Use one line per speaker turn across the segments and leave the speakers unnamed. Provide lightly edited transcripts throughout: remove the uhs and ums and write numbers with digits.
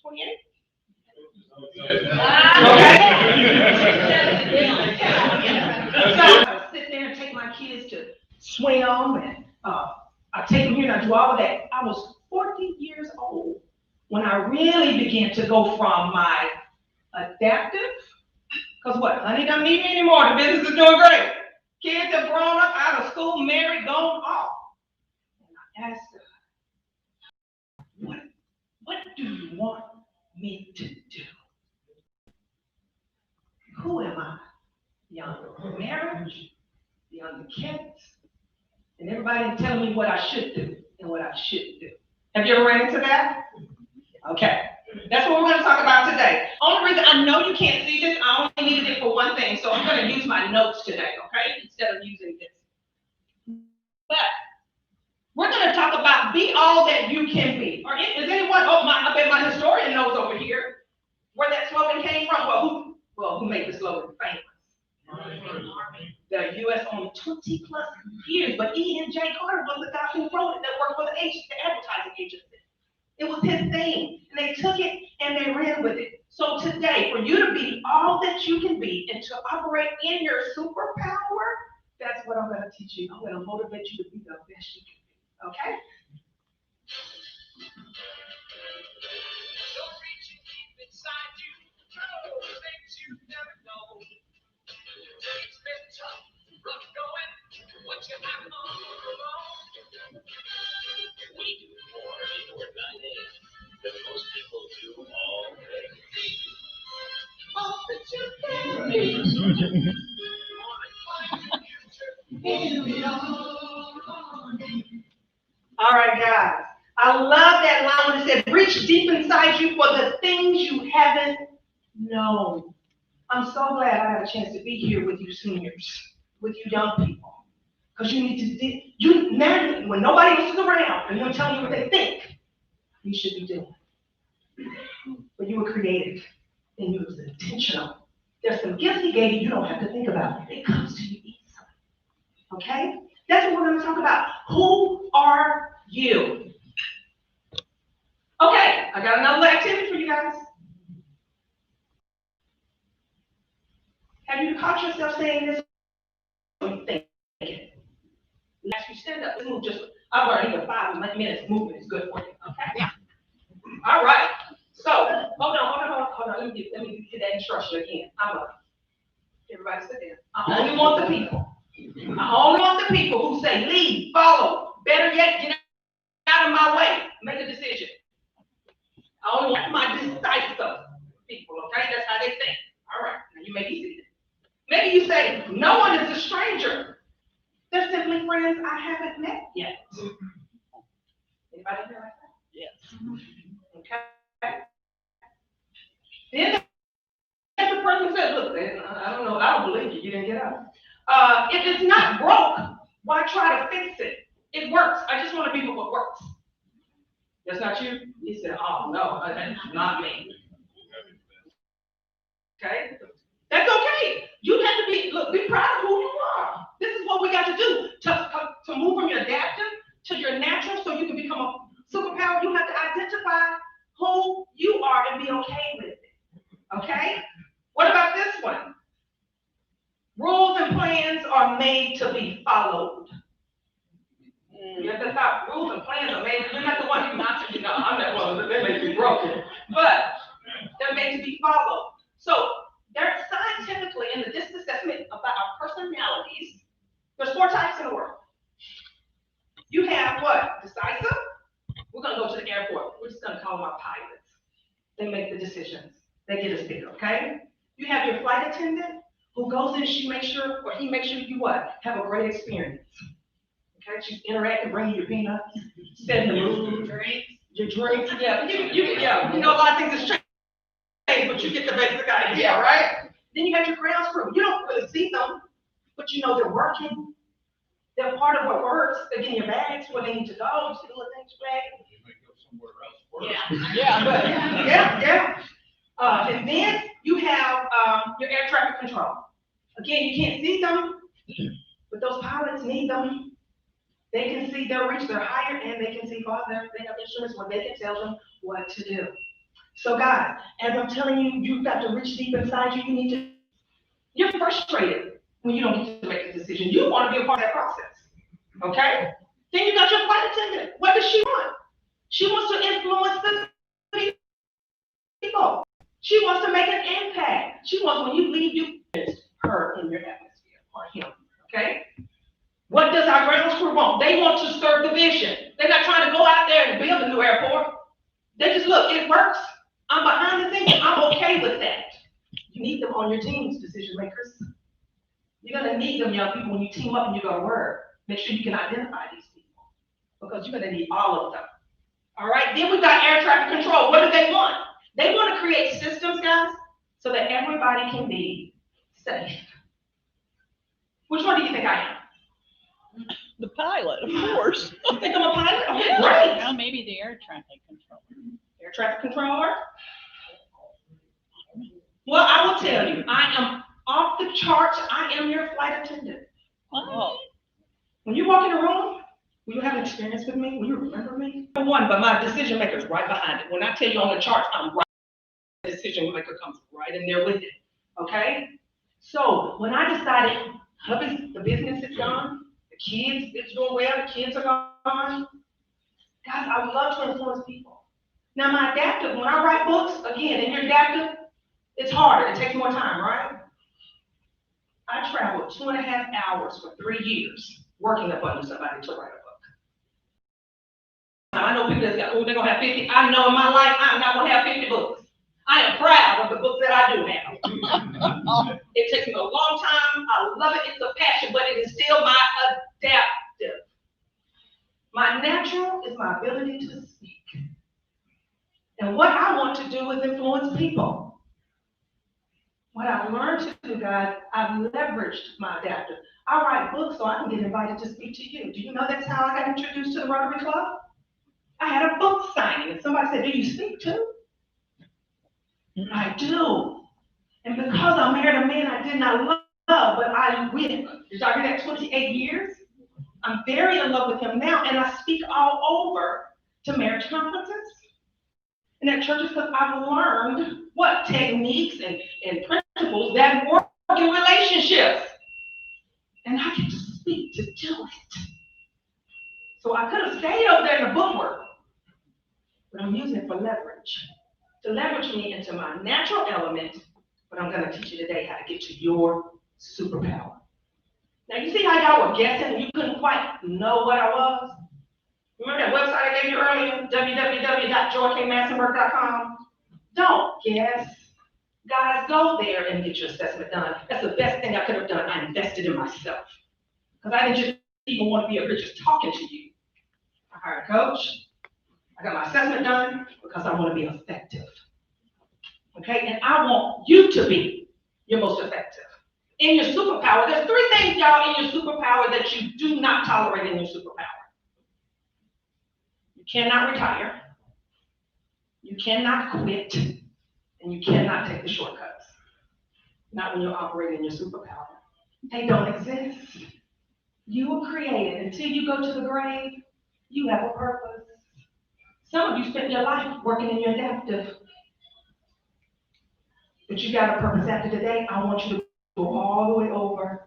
28? So I sit there and take my kids to swim, and I take them here and I do all of that. I was 40 years old when I really began to go from my adaptive, because what, honey don't need me anymore, the business is doing great. Kids have grown up, out of school, married, gone off. And I asked her, what do you want me to do? Who am I? Beyond the marriage, beyond the kids, and everybody telling me what I should do and what I shouldn't do. Have you ever ran into that? Okay. That's what we're going to talk about today. Only reason I know you can't see this, I only needed it for one thing, so I'm going to use my notes today, okay, instead of using this. But we're going to talk about be all that you can be. Or is anyone? I bet my historian knows over here where that slogan came from. Well, who made the slogan famous? The U.S. owned 20 plus years, but E.N.J. Carter was the guy who wrote it that worked for the advertising agency. It was his thing, and they took it and they ran with it. So today, for you to be all that you can be and to operate in your superpower, that's what I'm going to teach you. I'm going to motivate you to be the best you can be, okay? So reaching deep inside you, things you never know. It's been tough, rough going, what you have on the road. We do more in organizing than most people do all day. All that you can be. All right, guys. I love that line when it said, reach deep inside you for the things you haven't known. I'm so glad I had a chance to be here with you seniors, with you young people. Because you need to, now, when nobody else is around and you're telling you what they think, you should be doing. But you were creative and you was intentional. There's some gifts he gave you don't have to think about. It comes to you easily. Okay? That's what we're going to talk about. Who are you? Okay, I got another activity for you guys. Have you caught yourself saying this? You think it. As you stand up, move just, I've learned even 5 minutes movement is good for you. Okay? Yeah. All right. So, hold on. Let me get that instruction again. Everybody sit there. I only want the people who say lead, follow, better yet, get out of my way, make a decision. I only want my decisive people, okay? That's how they think. All right, now you may be seated. Maybe you say, no one is a stranger. They're simply friends I haven't met yet. Anybody here like that? Yes. Okay. Then the person says, look, I don't know, I don't believe you didn't get up. If it's not broke, why try to fix it? It works. I just want to be with what works. That's not you? He said, oh, no, that's not me. Okay? That's okay. You have to be proud of who you are. This is what we got to do. To move from your adaptive to your natural so you can become a superpower, you have to identify who you are and be okay with it. Okay? What about this one? Rules and plans are made to be followed. You have to stop. Rules and plans are made. You're not the one who's not, I'm that one. They may be broken. But they're made to be followed. So there's scientifically in this assessment about our personalities, there's 4 types in the world. You have what? Decisive. We're going to go to the airport. We're just going to call them our pilots. They make the decisions. They get us there, okay? You have your flight attendant who goes in, he makes sure you what? Have a great experience. Okay, she's interacting, bringing your peanuts, setting the mood, your drinks. Yeah, you know a lot of things is changed, but you get the basic idea, right? Then you have your ground crew. You don't really see them, but you know they're working. They're part of what works. They're getting your bags where they need to go. You see the little things flag. You may go somewhere else. Yeah. And then you have your air traffic control. Again, you can't see them, but those pilots need them. They can see their reach, they're higher, and they can see farther. They have instruments where they can tell them what to do. So guys, as I'm telling you, you've got to reach deep inside you. You're frustrated when you don't get to make a decision. You want to be a part of that process. Okay? Then you got your flight attendant. What does she want? She wants to influence the people. She wants to make an impact. She wants when you leave, you her in your atmosphere or him. Okay? What does our ground crew want? They want to serve the vision. They're not trying to go out there and build a new airport. They just look, it works. I'm behind the scenes. I'm okay with that. You need them on your teams, decision makers. You're going to need them, young people, when you team up and you go to work. Make sure you can identify these people because you're going to need all of them. All right, then we've got air traffic control. What do they want? They want to create systems, guys, so that everybody can be safe. Which one do you think I am?
The pilot, of course.
You think I'm a pilot? Okay,
Yeah.
great.
Well, maybe the air traffic controller.
Air traffic controller? Well, I will tell you, I am off the charts. I am your flight attendant.
Oh.
When you walk in a room, will you have an experience with me? Will you remember me? One, but my decision maker is right behind it. When I tell you on the charts, I'm right. The decision maker comes right in there with it. Okay? So when I decided, hubby's, the business is gone, the kids, it's doing well, the kids are gone. Guys, I would love to influence people. Now my adaptive, when I write books, again, in your adaptive, it's harder, it takes more time, right? I traveled 2.5 hours for 3 years working up under somebody to write a book. Now, I know people that say, oh, they're gonna have 50. I know in my life, I'm not gonna have 50 books. I am proud of the books that I do have. It takes me a long time. I love it. It's a passion, but it is still my adaptive. My natural is my ability to speak. And what I want to do is influence people. What I've learned to do, guys, I've leveraged my adaptive. I write books so I can get invited to speak to you. Do you know that's how I got introduced to the Rotary Club? I had a book signing, and somebody said, do you speak too? I do. And because I married a man I did not love, but I with. Did y'all hear that? 28 years? I'm very in love with him now, and I speak all over to marriage conferences and at churches because I've learned what techniques and principles that work in relationships. And I get to speak to do it. So I could have stayed up there in the bookwork, but I'm using it for leverage. To leverage me into my natural element, but I'm going to teach you today how to get to your superpower. Now, you see how y'all were guessing and you couldn't quite know what I was? Remember that website I gave you earlier, www.joykmassenburge.com? Don't guess. Guys, go there and get your assessment done. That's the best thing I could have done. I invested in myself. Because I didn't just even want to be up here just talking to you. I hired a coach. I got my assessment done because I want to be effective. Okay, and I want you to be your most effective. In your superpower, there's 3 things, y'all, in your superpower that you do not tolerate in your superpower. You cannot retire, you cannot quit, and you cannot take the shortcuts. Not when you're operating your superpower. They don't exist. You were created until you go to the grave, you have a purpose. Some of you spent your life working in your adaptive. But you got a purpose. After today, I want you to go all the way over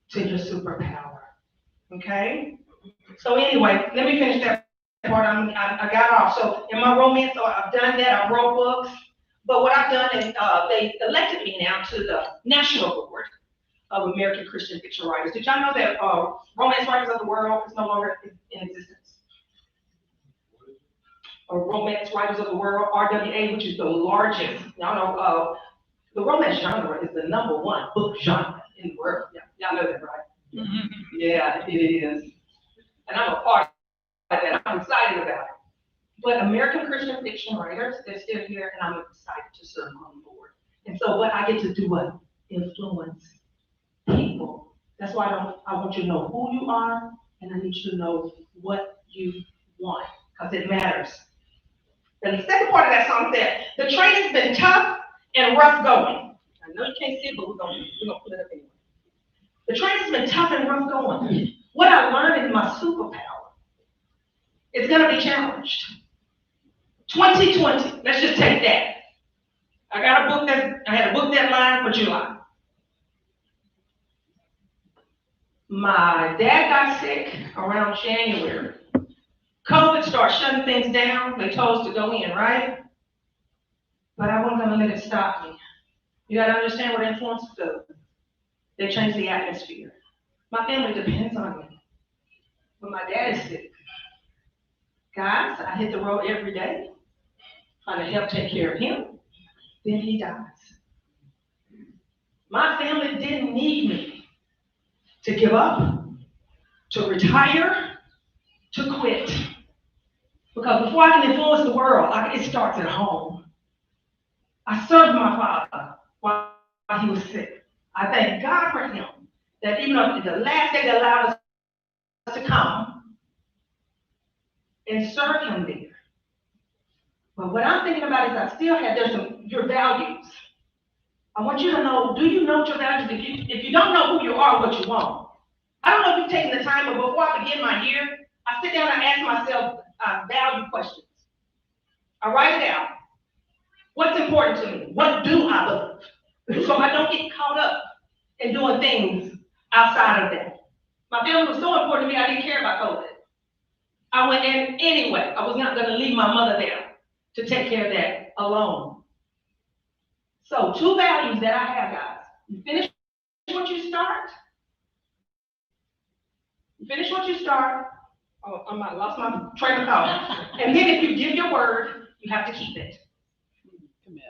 to your superpower. Okay? So anyway, let me finish that part. I got off. So in my romance, I've done that. I wrote books. But what I've done is they elected me now to the National Board of American Christian Fiction Writers. Did y'all know that Romance Writers of the World is no longer in existence? Or Romance Writers of the World, RWA, which is the largest, y'all know, the romance genre is the #1 book genre in the world. Yeah, y'all know that, right? Mm-hmm. Yeah, it is. And I'm a part of that. I'm excited about it. But American Christian Fiction Writers, they're still here, and I'm excited to serve on the board. And so what I get to do, what? Influence people. That's why I want you to know who you are, and I need you to know what you want, because it matters. And the second part of that song said, the training's been tough and rough going. I know you can't see it, but we're gonna put it up anyway. The training's been tough and rough going. What I learned in my superpower is gonna be challenged. 2020, let's just take that. had a book deadline for July. My dad got sick around January. COVID started shutting things down. They told us to go in, right? But I wasn't gonna let it stop me. You gotta understand what influence do. They change the atmosphere. My family depends on me. When my dad is sick, guys, I hit the road every day, trying to help take care of him. Then he dies. My family didn't need me to give up, to retire, to quit. Because before I can influence the world, it starts at home. I served my father while he was sick. I thank God for him that even though the last day they allowed us to come and serve him there. But what I'm thinking about is I still have your values. I want you to know, do you know what your values? If you don't know who you are, what you want. I don't know if you've taken the time, but before I begin my year, I sit down and I ask myself value questions. I write it down. What's important to me? What do I believe? So I don't get caught up in doing things outside of that. My family was so important to me, I didn't care about COVID. I went in anyway. I was not going to leave my mother there to take care of that alone. So 2 values that I have, guys. You finish what you start. You finish what you start. Oh, I lost my train of thought. And then if you give your word, you have to keep it.
Commit.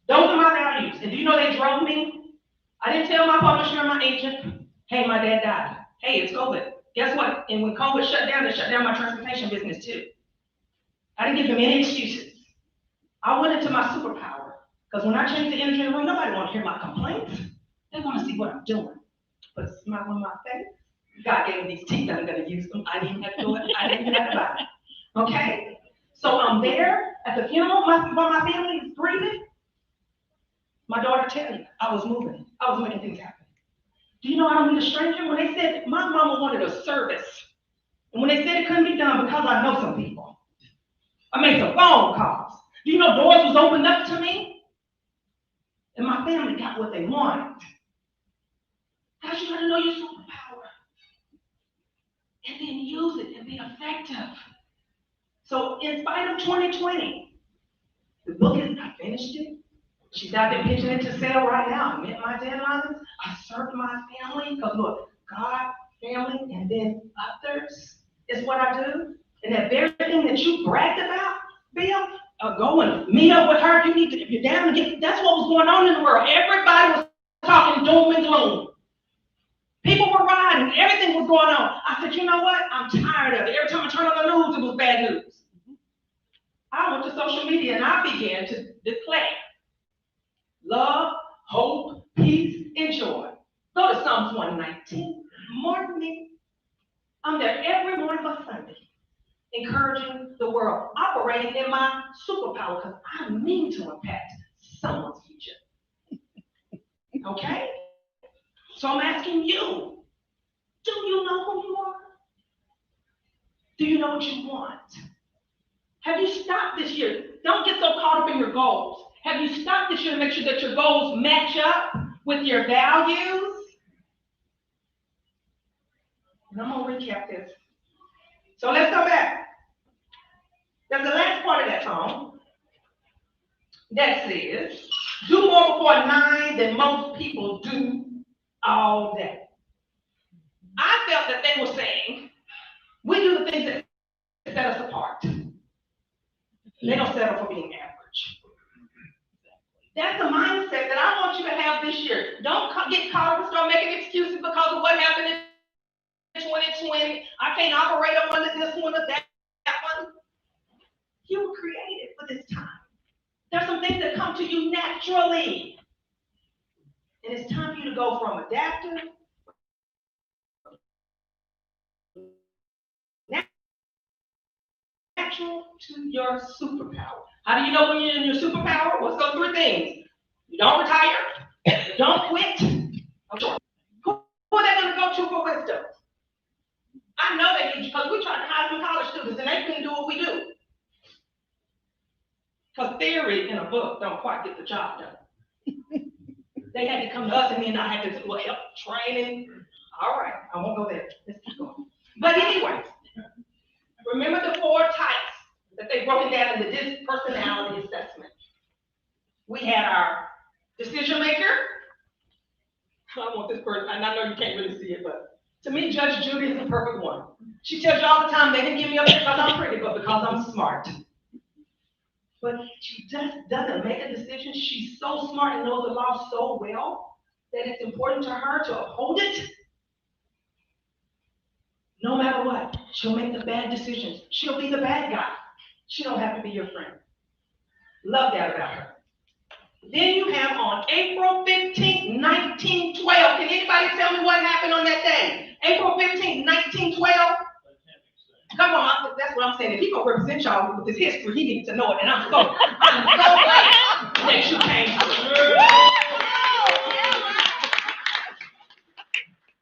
Those are my values. And do you know they drove me? I didn't tell my publisher and my agent, hey, my dad died. Hey, it's COVID. Guess what? And when COVID shut down, they shut down my transportation business too. I didn't give them any excuses. I went into my superpower. Because when I changed the energy in the room, nobody want to hear my complaints. They want to see what I'm doing. But a smile on my face. God gave me these teeth that I'm going to use them. I didn't have to do it. I didn't have to buy it. Okay? So I'm there at the funeral while my family is grieving. My daughter tell me I was moving. I was making things happen. Do you know I don't need a stranger? When they said my mama wanted a service, and when they said it couldn't be done because I know some people, I made some phone calls. Do you know doors was opened up to me? And my family got what they wanted. Guys, you gotta know your superpower. And then use it and be effective. So in spite of 2020, the book is, I finished it. She's out there pitching it to sale right now. I met my deadlines. I served my family. Because look, God, family, and then others is what I do. And that very thing that you bragged about, Bill, go and meet up with her. You need to, if you're down to get, that's what was going on in the world. Everybody was talking doom and gloom. People were riding, everything was going on. I said, you know what? I'm tired of it. Every time I turn on the news, it was bad news. I went to social media and I began to declare love, hope, peace, and joy. Go to Psalms 119. Morning. I'm there every morning but Sunday, encouraging the world, operating in my superpower because I mean to impact someone's future. Okay? So I'm asking you, do you know who you are? Do you know what you want? Have you stopped this year? Don't get so caught up in your goals. Have you stopped this year to make sure that your goals match up with your values? And I'm going to recap this. So let's go back. There's the last part of that song that says, do more before 9 than most people do all day. I felt that they were saying, we do the things that set us apart. They don't settle for being average. That's the mindset that I want you to have this year. Don't get caught up and start making excuses because of what happened in 2020. I can't operate on this one or that one. You were created for this time. There's some things that come to you naturally. And it's time for you to go from adaptive natural to your superpower. How do you know when you're in your superpower? What's those 3 things? You don't retire, you don't quit. Who are they going to go to for wisdom? I know they need you because we're trying to hire some college students and they couldn't do what we do. Because theory in a book don't quite get the job done. They had to come to us and then I had to do a help training. All right, I won't go there. Let's keep going. But anyways, remember the 4 types that they broke it down into this personality assessment. We had our decision maker. I want this person, and I know you can't really see it, but to me, Judge Judy is the perfect one. She tells you all the time, they didn't give me up because I'm pretty, but because I'm smart. But she just doesn't make a decision. She's so smart and knows the law so well that it's important to her to uphold it. No matter what, she'll make the bad decisions. She'll be the bad guy. She don't have to be your friend. Love that about her. Then you have on April 15th, 1912. Can anybody tell me what happened on that day? April 15th, 1912. Come on, that's what I'm saying. If he gonna represent y'all with his history, he needs to know it. And I'm so glad that you came.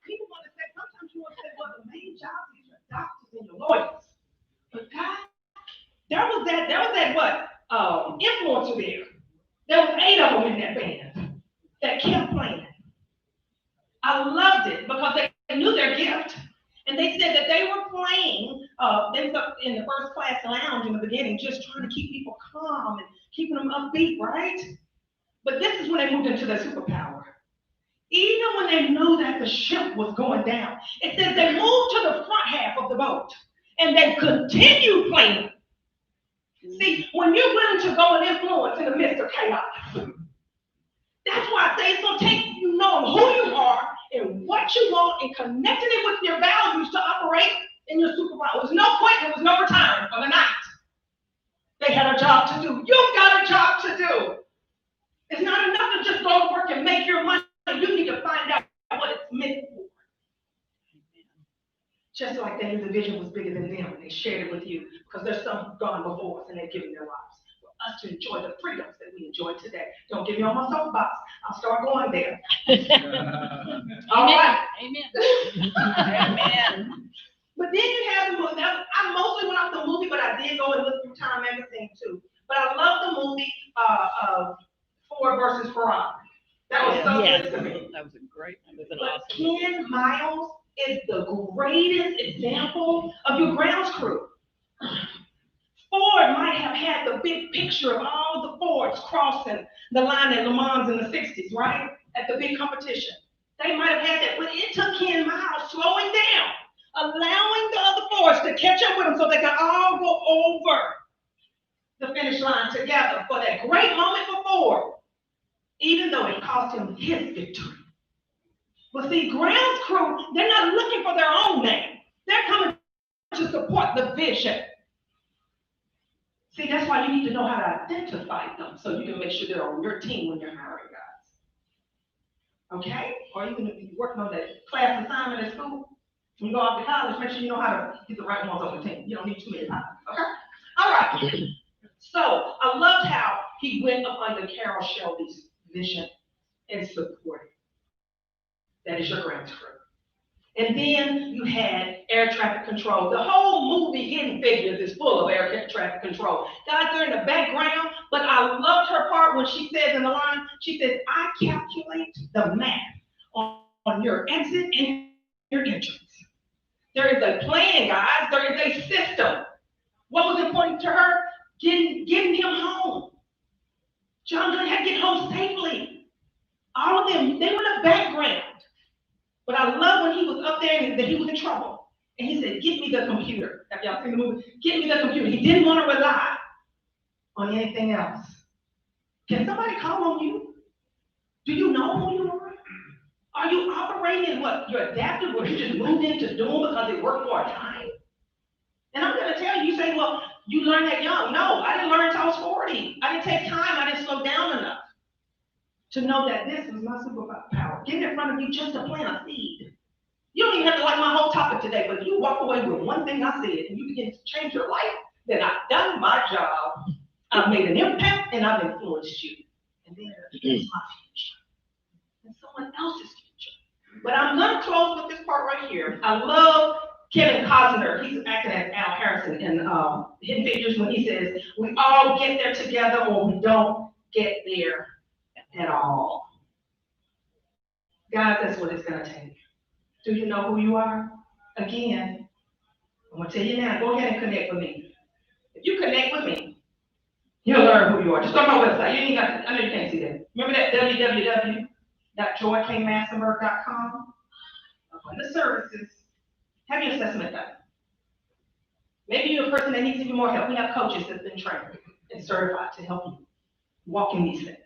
People want to say, sometimes you want to say, well, the main job is your doctors and your lawyers. But God, there was that what? Influencer there. There was 8 of them in that band that kept playing. I loved it because they knew their gift. And they said that they were playing, they was up in the first class lounge in the beginning, just trying to keep people calm and keeping them upbeat, right? But this is when they moved into their superpower. Even when they knew that the ship was going down, it says they moved to the front half of the boat and they continued playing. See, when you're willing to go and influence in the midst of chaos, that's why I say it's going to take you knowing who you are and what you want and connecting it with your values to operate in your superpower. There was no quit, there was no retirement for the night. They had a job to do. You've got a job to do. It's not enough to just go to work and make your money. You need to find out what it's meant for. Just like they knew the vision was bigger than them, and they shared it with you because there's some gone before us and they've given their lives for us to enjoy the freedoms that we enjoy today. Don't get me on my soapbox. I'll start going there. All right.
Amen. Amen.
But then you have the movie. I mostly went off the movie, but I did go and look through Time Magazine too. But I love the movie Ford versus Ferrari. That was so good to me.
That was a great, that was an
But
awesome.
Ken Miles is the greatest example of your grounds crew. Ford might have had the big picture of all the Fords crossing the line at Le Mans in the 60s, right? At the big competition. They might have had that, but it took Ken Miles slowing down, allowing the other Fords to catch up with them so they could all go over the finish line together for that great moment for Ford, even though it cost him his victory. But see, grounds crew, they're not looking for their own name. They're coming to support the vision. See, that's why you need to know how to identify them so you can make sure they're on your team when you're hiring guys. Okay? Or even if you're working on that class assignment at school, when you go off to college, make sure you know how to get the right ones on the team. You don't need too many pilots. Okay? All right. So I loved how he went up under Carol Shelby's vision and supported. That is your grounds crew. And then you had air traffic control. The whole movie Hidden Figures is full of air traffic control. Guys, they're in the background, but I loved her part when she says in the line, she says, I calculate the math on your exit and your entrance. There is a plan, guys. There is a system. What was important to her? Getting him home. John Glenn had to get home safely. All of them, they were in the background. But I love when he was up there and that he was in trouble. And he said, get me the computer. Have y'all seen the movie? Get me the computer. He didn't want to rely on anything else. Can somebody call on you? Do you know who you are? Are you operating in what you're adaptive, what you just moved into doing because it worked for a time? And I'm going to tell you, you say, well, you learned that young. No, I didn't learn until I was 40. I didn't take time. I didn't slow down enough to know that this is my superpower. Get in front of you just to plant a seed. You don't even have to like my whole topic today, but you walk away with one thing I said and you begin to change your life, then I've done my job. I've made an impact and I've influenced you. And then it's my future. And someone else's future. But I'm going to close with this part right here. I love Kevin Costner, he's acting as Al Harrison in Hidden Figures when he says, we all get there together or we don't get there at all. Guys, that's what it's gonna take. Do you know who you are? Again, I'm gonna tell you now, go ahead and connect with me. If you connect with me, you'll learn who you are. Just go to my website. You ain't got to, I know you can't see that. Remember that www.joykmassenburge.com? On the services, have your assessment done. Maybe you're a person that needs even more help. We have coaches that's been trained and certified to help you walk in these things,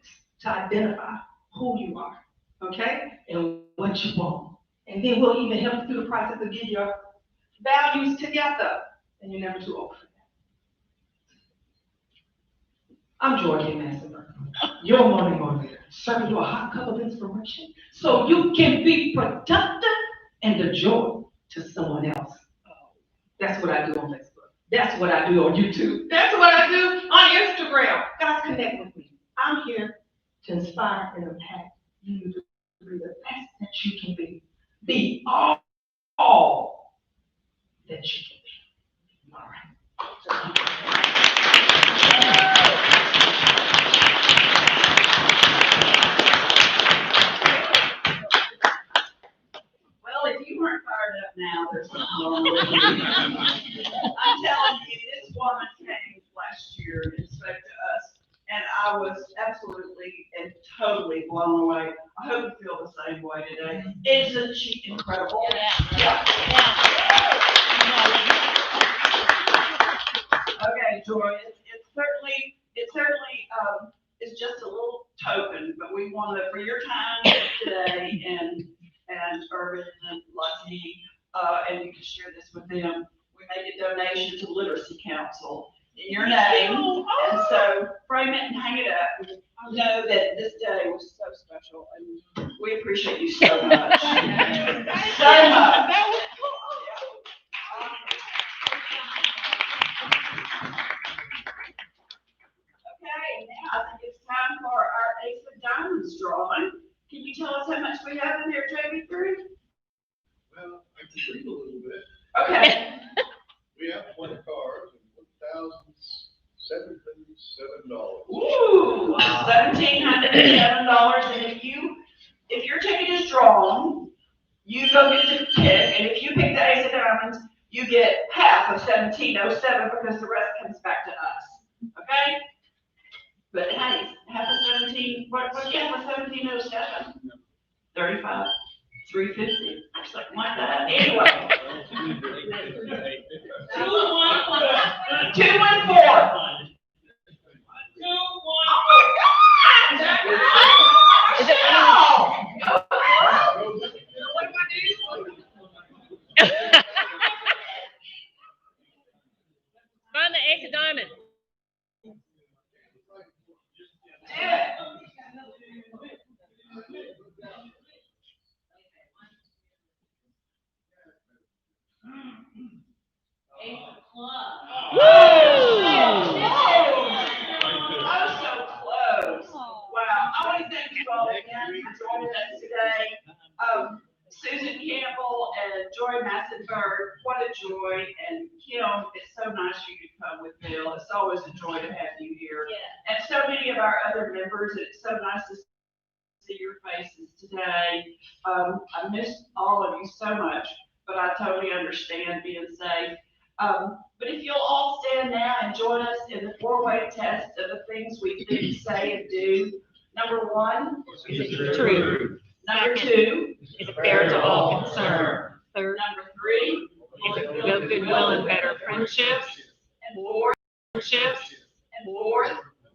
to identify who you are, okay? And what you want. And then we'll even help you through the process of getting your values together. And you're never too old for that. I'm Joy Massenburge, your morning motivator, serving you a hot cup of inspiration so you can be productive and a joy to someone else. That's what I do on Facebook. That's what I do on YouTube. That's what I do on Instagram. Guys, connect with me. I'm here to inspire and impact you to be the best that you can be. Be all that you can be. All right.
Well, if you weren't fired up now, there's something wrong with you. I'm telling you, this woman came last year and spoke to us, and I was absolutely and totally blown away. I hope you feel the same way today. Isn't she incredible? Yeah. Okay, Joy, it certainly is just a little token, but we want to, for your time today and Urban and Lucky, and you can share this with them. We made a donation to the Literacy Council in your name, and so frame it and hang it up. Know that this day was so special, and we appreciate you so much. So much. Okay, now I think it's time for our Ace of Diamonds drawing. Can you tell us how much we have in there, JB3?
Well, I can read a little bit.
Okay.
We have 20 cards and $1,707.
Ooh, $1,707. And if your ticket is drawn, you go get to pick. And if you pick the Ace of Diamonds, you get half of 1707 because the rest comes back to us. Okay? But hey, half of 17, what's half of 1707? 35, 350, or something like that. Anyway. 214. 214.
Is it Find the Ace of Diamonds.
Susan Campbell and Joy Massenburge, what a joy. And Kim, it's so nice you could come with Bill. It's always a joy to have you here. Yeah. And so many of our other members, it's so nice to see your faces today. I missed all of you so much, but I totally understand being safe. But if you'll all stand now and join us in the four-way test of the things we think, say, and do. Number one,
Is it true?
Number two,
Is it fair to all concerned? Third,
number three,
is it build goodwill and better friendships?
and fourth,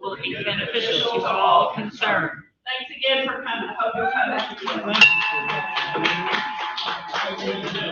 Will it be beneficial to all concerned?
thanks again for coming. I hope you'll come back again.